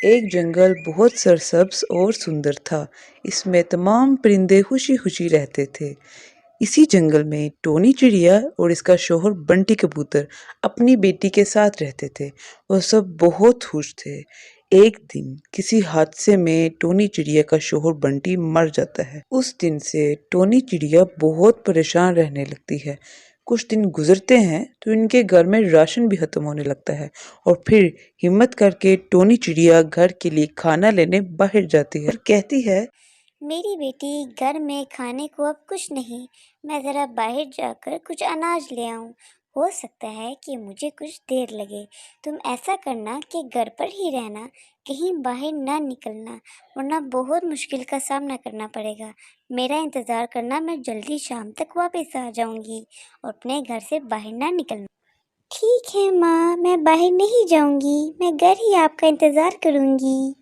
एक जंगल बहुत सरसब्ज और सुंदर था। इसमें तमाम परिंदे खुशी खुशी रहते थे। इसी जंगल में टोनी चिड़िया और इसका शौहर बंटी कबूतर अपनी बेटी के साथ रहते थे। वह सब बहुत खुश थे। एक दिन किसी हादसे में टोनी चिड़िया का शौहर बंटी मर जाता है। उस दिन से टोनी चिड़िया बहुत परेशान रहने लगती है। कुछ दिन गुजरते हैं तो इनके घर में राशन भी खत्म होने लगता है और फिर हिम्मत करके टोनी चिड़िया घर के लिए खाना लेने बाहर जाती है और कहती है, मेरी बेटी, घर में खाने को अब कुछ नहीं। मैं ज़रा बाहर जाकर कुछ अनाज ले आऊं। हो सकता है कि मुझे कुछ देर लगे। तुम ऐसा करना कि घर पर ही रहना, कहीं बाहर ना निकलना, वरना बहुत मुश्किल का सामना करना पड़ेगा। मेरा इंतज़ार करना, मैं जल्दी शाम तक वापस आ जाऊंगी और अपने घर से बाहर ना निकलना। ठीक है माँ, मैं बाहर नहीं जाऊंगी, मैं घर ही आपका इंतज़ार करूंगी।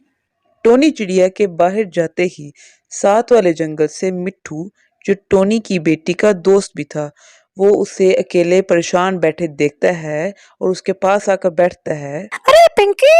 टोनी चिड़िया के बाहर जाते ही साथ वाले जंगल से मिट्ठू, जो टोनी की बेटी का दोस्त भी था, वो उसे अकेले परेशान बैठे देखता है और उसके पास आकर बैठता है। अरे पिंकी,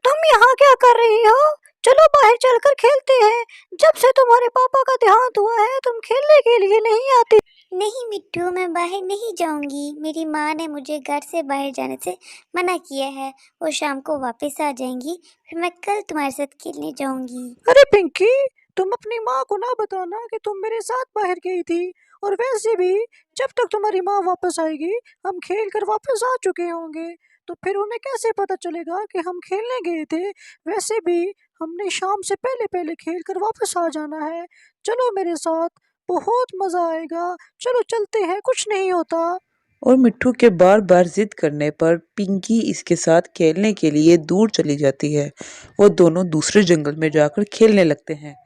तुम यहाँ क्या कर रही हो? चलो बाहर चलकर खेलते हैं। जब से तुम्हारे पापा का देहांत हुआ है तुम खेलने के लिए नहीं आती। नहीं मिट्टू, मैं बाहर नहीं जाऊंगी। मेरी माँ ने मुझे घर से बाहर जाने से मना किया है। वो शाम को वापस आ जाएंगी, फिर मैं कल तुम्हारे साथ खेलने जाऊंगी। अरे पिंकी, तुम अपनी माँ को ना बताना कि तुम मेरे साथ बाहर गई थी। और वैसे भी जब तक तुम्हारी माँ वापस आएगी हम खेल कर वापस आ चुके होंगे, तो फिर उन्हें कैसे पता चलेगा कि हम खेलने गए थे। वैसे भी हमने शाम से पहले पहले खेल कर वापस आ जाना है। चलो मेरे साथ, बहुत मजा आएगा। चलो चलते हैं, कुछ नहीं होता। और मिट्ठू के बार बार जिद करने पर पिंकी इसके साथ खेलने के लिए दूर चली जाती है। वो दोनों दूसरे जंगल में जाकर खेलने लगते हैं।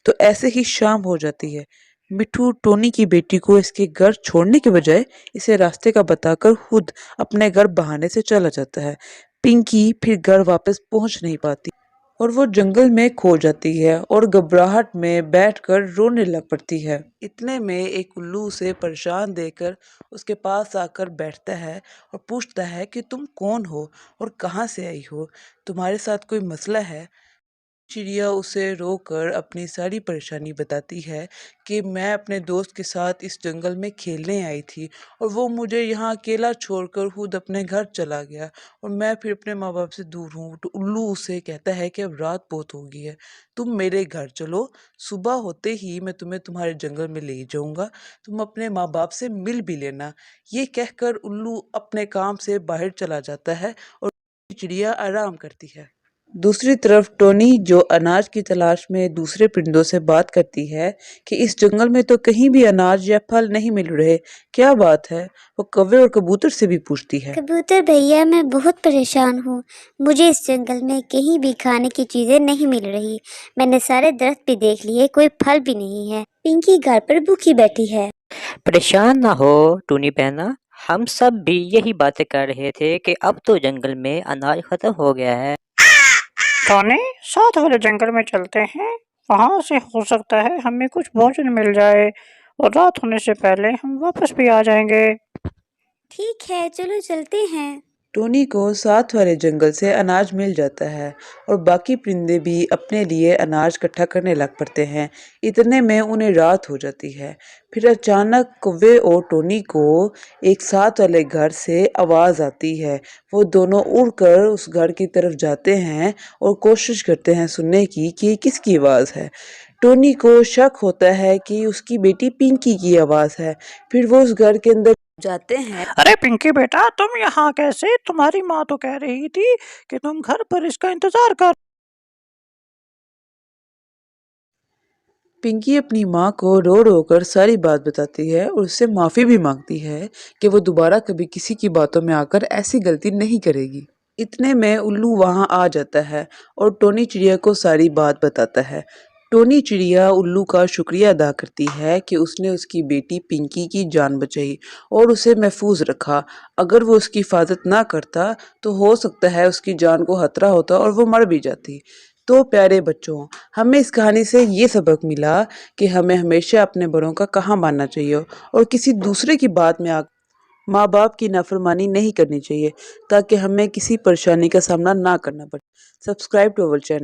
तो ऐसे ही शाम हो जाती है। मिट्ठू टोनी की बेटी को इसके घर छोड़ने के बजाय इसे रास्ते का बताकर खुद अपने घर बहाने से चला जाता है। पिंकी फिर घर वापस पहुंच नहीं पाती और वो जंगल में खो जाती है और घबराहट में बैठकर रोने लग पड़ती है। इतने में एक उल्लू उसे परेशान देखकर उसके पास आकर बैठता है और पूछता है कि तुम कौन हो और कहाँ से आई हो, तुम्हारे साथ कोई मसला है। चिड़िया उसे रोकर अपनी सारी परेशानी बताती है कि मैं अपने दोस्त के साथ इस जंगल में खेलने आई थी और वो मुझे यहाँ अकेला छोड़कर खुद अपने घर चला गया और मैं फिर अपने माँ बाप से दूर हूँ। तो उल्लू उसे कहता है कि अब रात बहुत हो गई है, तुम मेरे घर चलो, सुबह होते ही मैं तुम्हें तुम्हारे जंगल में ले जाऊंगा, तुम अपने माँ बाप से मिल भी लेना। ये कहकर उल्लू अपने काम से बाहर चला जाता है और चिड़िया आराम करती है। दूसरी तरफ टोनी, जो अनाज की तलाश में दूसरे परिंदों से बात करती है कि इस जंगल में तो कहीं भी अनाज या फल नहीं मिल रहे, क्या बात है, वो कौवे और कबूतर से भी पूछती है। कबूतर भैया, मैं बहुत परेशान हूँ। मुझे इस जंगल में कहीं भी खाने की चीजें नहीं मिल रही। मैंने सारे दरख्त भी देख लिए, कोई फल भी नहीं है। पिंकी घर पर भूखी बैठी है। परेशान ना हो टूनी बहना, हम सब भी यही बातें कर रहे थे कि अब तो जंगल में अनाज खत्म हो गया है। टॉनी, साथ वाले जंगल में चलते हैं। वहां से हो सकता है हमें कुछ भोजन मिल जाए और रात होने से पहले हम वापस भी आ जाएंगे। ठीक है, चलो चलते हैं। टोनी को साथ वाले जंगल से अनाज मिल जाता है और बाकी परिंदे भी अपने लिए अनाज इकट्ठा करने लग पड़ते हैं। इतने में उन्हें रात हो जाती है। फिर अचानक कौवे और टोनी को एक साथ वाले घर से आवाज आती है। वो दोनों उड़कर उस घर की तरफ जाते हैं और कोशिश करते हैं सुनने की कि ये किसकी आवाज है। टोनी को शक होता है कि उसकी बेटी पिंकी की आवाज है। फिर वो उस घर के अंदर जाते हैं। अरे पिंकी बेटा, तुम यहाँ कैसे? तुम्हारी माँ तो कह रही थी कि तुम घर पर इसका इंतजार कर। पिंकी अपनी माँ को रो रो कर सारी बात बताती है और उससे माफ़ी भी मांगती है कि वो दोबारा कभी किसी की बातों में आकर ऐसी गलती नहीं करेगी। इतने में उल्लू वहां आ जाता है और टोनी चिड़िया को सारी बात बताता है। टोनी चिड़िया उल्लू का शुक्रिया अदा करती है कि उसने उसकी बेटी पिंकी की जान बचाई और उसे महफूज रखा। अगर वो उसकी हिफाजत ना करता तो हो सकता है उसकी जान को खतरा होता और वो मर भी जाती। तो प्यारे बच्चों, हमें इस कहानी से ये सबक मिला कि हमें हमेशा अपने बड़ों का कहाँ मानना चाहिए और किसी दूसरे की बात में माँ बाप की नाफरमानी नहीं करनी चाहिए ताकि हमें किसी परेशानी का सामना ना करना पड़े। Subscribe to our channel.